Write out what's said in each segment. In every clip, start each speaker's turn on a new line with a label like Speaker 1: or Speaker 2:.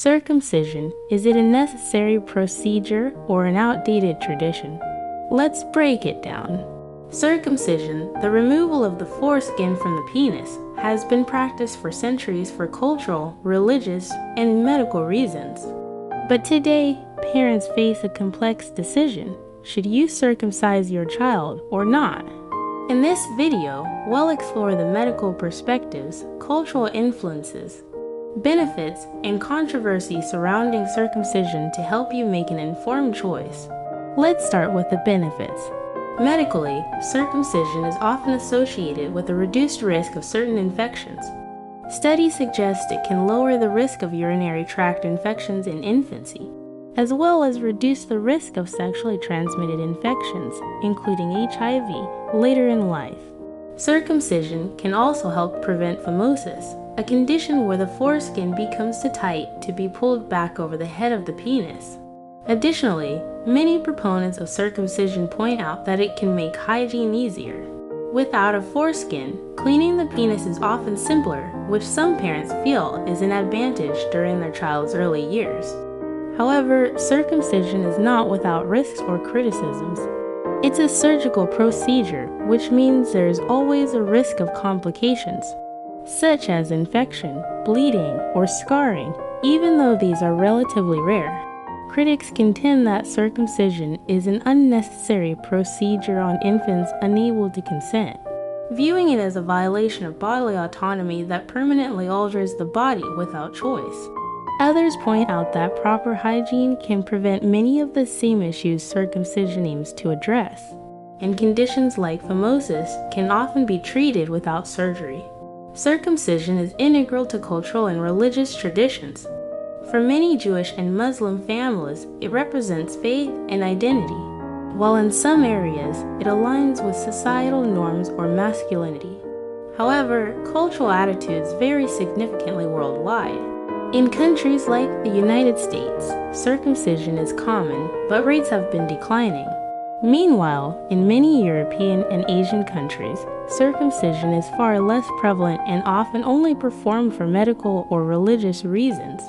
Speaker 1: Circumcision, is it a necessary procedure or an outdated tradition? Let's break it down. Circumcision, the removal of the foreskin from the penis, has been practiced for centuries for cultural, religious, and medical reasons. But today, parents face a complex decision. Should you circumcise your child or not? In this video, we'll explore the medical perspectives, cultural influences, benefits, and controversy surrounding circumcision to help you make an informed choice. Let's start with the benefits. Medically, circumcision is often associated with a reduced risk of certain infections. Studies suggest it can lower the risk of urinary tract infections in infancy, as well as reduce the risk of sexually transmitted infections, including HIV, later in life. Circumcision can also help prevent phimosis, a condition where the foreskin becomes too tight to be pulled back over the head of the penis. Additionally, many proponents of circumcision point out that it can make hygiene easier. Without a foreskin, cleaning the penis is often simpler, which some parents feel is an advantage during their child's early years. However, circumcision is not without risks or criticisms. It's a surgical procedure, which means there is always a risk of complications, such as infection, bleeding, or scarring, even though these are relatively rare. Critics contend that circumcision is an unnecessary procedure on infants unable to consent, viewing it as a violation of bodily autonomy that permanently alters the body without choice. Others point out that proper hygiene can prevent many of the same issues circumcision aims to address, and conditions like phimosis can often be treated without surgery. Circumcision is integral to cultural and religious traditions. For many Jewish and Muslim families, it represents faith and identity, while in some areas, it aligns with societal norms or masculinity. However, cultural attitudes vary significantly worldwide. In countries like the United States, circumcision is common, but rates have been declining. Meanwhile, in many European and Asian countries, circumcision is far less prevalent and often only performed for medical or religious reasons.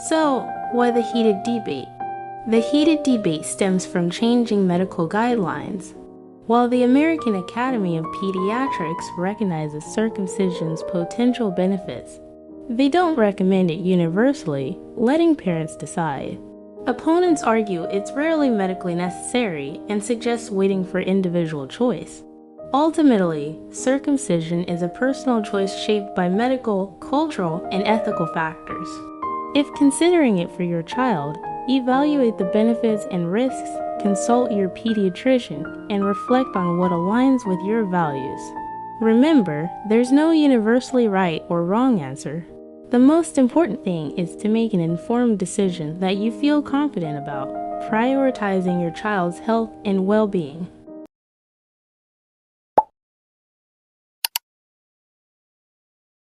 Speaker 1: So, why the heated debate? The heated debate stems from changing medical guidelines. While the American Academy of Pediatrics recognizes circumcision's potential benefits, they don't recommend it universally, letting parents decide. Opponents argue it's rarely medically necessary and suggest waiting for individual choice. Ultimately, circumcision is a personal choice shaped by medical, cultural, and ethical factors. If considering it for your child, evaluate the benefits and risks, consult your pediatrician, and reflect on what aligns with your values. Remember, there's no universally right or wrong answer. The most important thing is to make an informed decision that you feel confident about, prioritizing your child's health and well-being.